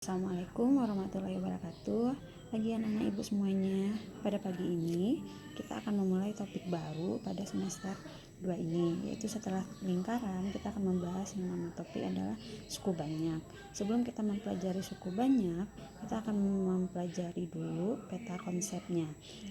Assalamualaikum warahmatullahi wabarakatuh. Pagi anak-anak ibu semuanya. Pada pagi ini kita akan memulai topik baru pada semester 2 ini, yaitu setelah lingkaran kita akan membahas yang nama topik adalah suku banyak. Sebelum kita mempelajari suku banyak, kita akan mempelajari dulu peta konsepnya,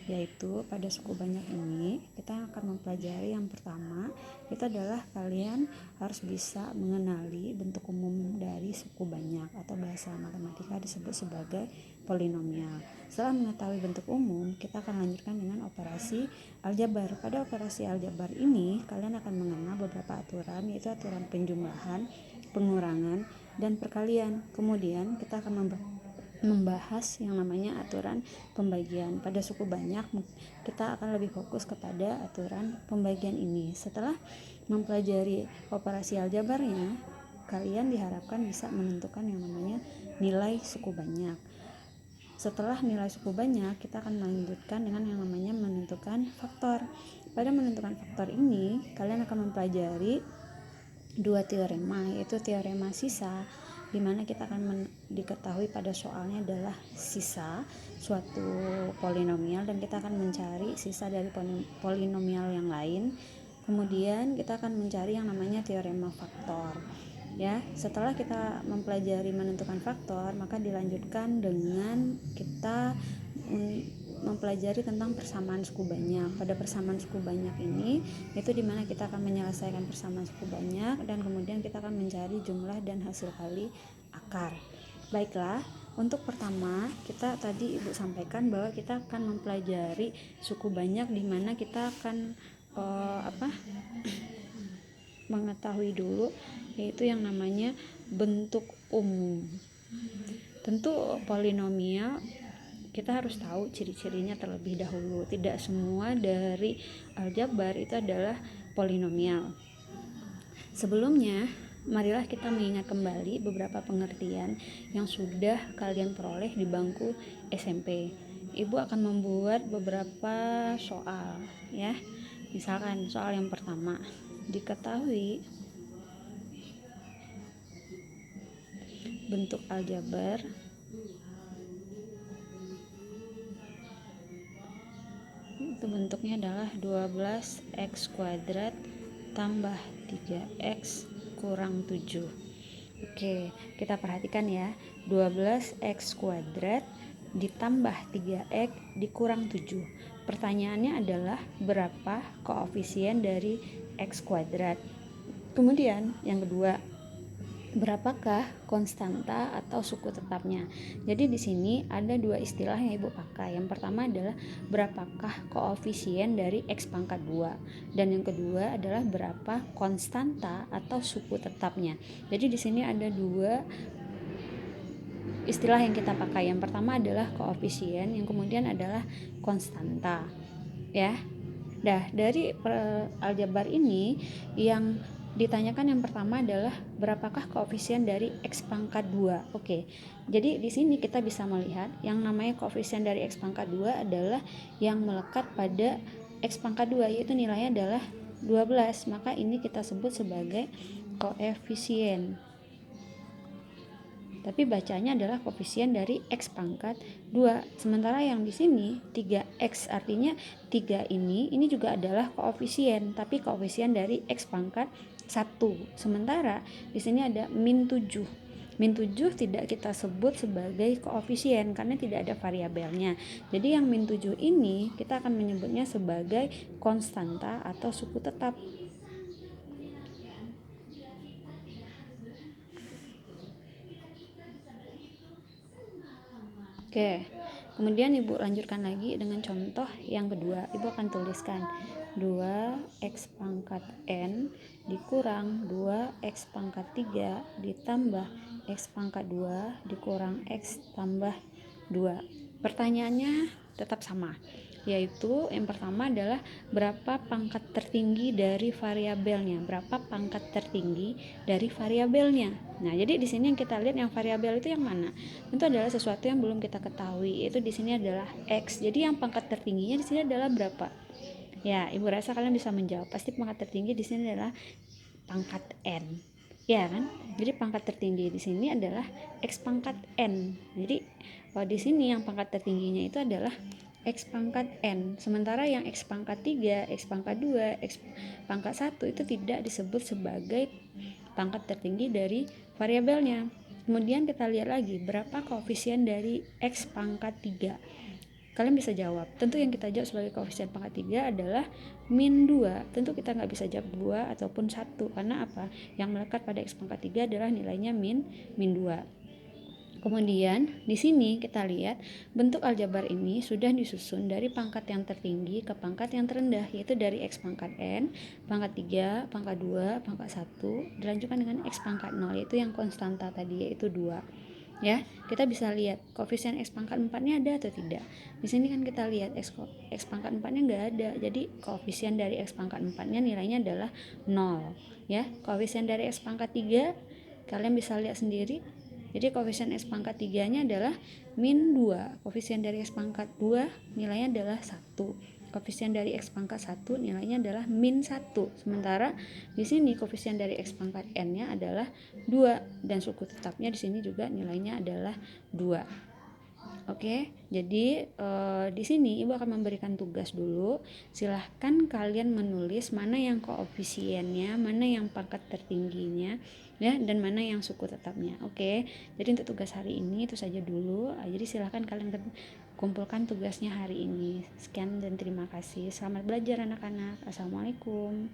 yaitu pada suku banyak ini kita akan mempelajari yang pertama itu adalah kalian harus bisa mengenali bentuk umum dari suku banyak atau bahasa matematika disebut sebagai polinomial. Setelah mengetahui bentuk umum, kita akan lanjutkan dengan operasi aljabar. Pada operasi aljabar ini, kalian akan mengenal beberapa aturan, yaitu aturan penjumlahan, pengurangan, dan perkalian. Kemudian kita akan membahas yang namanya aturan pembagian. Pada suku banyak kita akan lebih fokus kepada aturan pembagian ini. Setelah mempelajari operasi aljabarnya, kalian diharapkan bisa menentukan yang namanya nilai suku banyak. Setelah nilai suku banyak, kita akan melanjutkan dengan yang namanya menentukan faktor. Pada menentukan faktor ini, kalian akan mempelajari dua teorema, yaitu teorema sisa, di mana kita akan diketahui pada soalnya adalah sisa suatu polinomial dan kita akan mencari sisa dari polinomial yang lain. Kemudian kita akan mencari yang namanya teorema faktor. Ya, setelah kita mempelajari menentukan faktor, maka dilanjutkan dengan kita mempelajari tentang persamaan suku banyak. Pada persamaan suku banyak ini, itu dimana kita akan menyelesaikan persamaan suku banyak dan kemudian kita akan mencari jumlah dan hasil kali akar. Baiklah, untuk pertama kita tadi ibu sampaikan bahwa kita akan mempelajari suku banyak, dimana kita akan mengetahui dulu yaitu yang namanya bentuk umum. Tentu polinomial kita harus tahu ciri-cirinya terlebih dahulu. Tidak semua dari aljabar itu adalah polinomial. Sebelumnya, marilah kita mengingat kembali beberapa pengertian yang sudah kalian peroleh di bangku SMP. Ibu akan membuat beberapa soal, ya. Misalkan soal yang pertama, diketahui bentuk aljabar itu bentuknya adalah 12x kuadrat tambah 3x kurang 7. Oke, kita perhatikan ya, 12x kuadrat ditambah 3x dikurang 7. Pertanyaannya adalah berapa koefisien dari x kuadrat. Kemudian yang kedua, berapakah konstanta atau suku tetapnya. Jadi di sini ada dua istilah yang ibu pakai. Yang pertama adalah berapakah koefisien dari x pangkat 2 dan yang kedua adalah berapa konstanta atau suku tetapnya. Jadi di sini ada dua istilah yang kita pakai. Yang pertama adalah koefisien, yang kemudian adalah konstanta, ya. Nah, dari aljabar ini yang ditanyakan yang pertama adalah berapakah koefisien dari x pangkat 2. Oke. Jadi di sini kita bisa melihat yang namanya koefisien dari x pangkat 2 adalah yang melekat pada x pangkat 2, yaitu nilainya adalah 12. Maka ini kita sebut sebagai koefisien. Tapi bacanya adalah koefisien dari x pangkat 2. Sementara yang di sini 3x, artinya 3 ini juga adalah koefisien, tapi koefisien dari x pangkat 1. Sementara di sini ada min 7. Min 7 tidak kita sebut sebagai koefisien karena tidak ada variabelnya. Jadi yang min 7 ini kita akan menyebutnya sebagai konstanta atau suku tetap. Oke, kemudian ibu lanjutkan lagi dengan contoh yang kedua. Ibu akan tuliskan 2x pangkat n dikurang 2x pangkat 3 ditambah x pangkat 2 dikurang x tambah 2. Pertanyaannya tetap sama, yaitu yang pertama adalah berapa pangkat tertinggi dari variabelnya. Berapa pangkat tertinggi dari variabelnya. Nah, jadi di sini yang kita lihat yang variabel itu yang mana? Itu adalah sesuatu yang belum kita ketahui. Itu di sini adalah x. Jadi yang pangkat tertingginya di sini adalah berapa? Ya, ibu rasa kalian bisa menjawab. Pasti pangkat tertinggi di sini adalah pangkat n. Ya kan? Jadi pangkat tertinggi di sini adalah X pangkat N. Jadi di sini yang pangkat tertingginya itu adalah X pangkat N. Sementara yang X pangkat 3, X pangkat 2, X pangkat 1 itu tidak disebut sebagai pangkat tertinggi dari variabelnya. Kemudian kita lihat lagi berapa koefisien dari X pangkat 3. Kalian bisa jawab. Tentu yang kita jawab sebagai koefisien pangkat 3 adalah min 2. Tentu kita nggak bisa jawab 2 ataupun 1. Karena apa? Yang melekat pada X pangkat 3 adalah nilainya min 2. Kemudian di sini kita lihat bentuk aljabar ini sudah disusun dari pangkat yang tertinggi ke pangkat yang terendah, yaitu dari X pangkat N, pangkat 3, pangkat 2, pangkat 1, dilanjutkan dengan X pangkat 0, yaitu yang konstanta tadi, yaitu 2. Ya, kita bisa lihat koefisien X pangkat 4-nya ada atau tidak. Di sini kan kita lihat X pangkat 4-nya nggak ada, jadi koefisien dari X pangkat 4-nya nilainya adalah 0. Ya, koefisien dari X pangkat 3 kalian bisa lihat sendiri. Jadi koefisien X pangkat 3-nya adalah min 2. Koefisien dari X pangkat 2 nilainya adalah 1. Koefisien dari X pangkat 1 nilainya adalah min 1. Sementara di sini koefisien dari X pangkat N-nya adalah 2 dan suku tetapnya di sini juga nilainya adalah 2. Oke, jadi di sini Ibu akan memberikan tugas dulu. Silahkan kalian menulis mana yang koefisiennya, mana yang pangkat tertingginya, ya, dan mana yang suku tetapnya. Oke, jadi untuk tugas hari ini itu saja dulu. Jadi silahkan kalian kumpulkan tugasnya hari ini. Sekian dan terima kasih. Selamat belajar anak-anak. Assalamualaikum.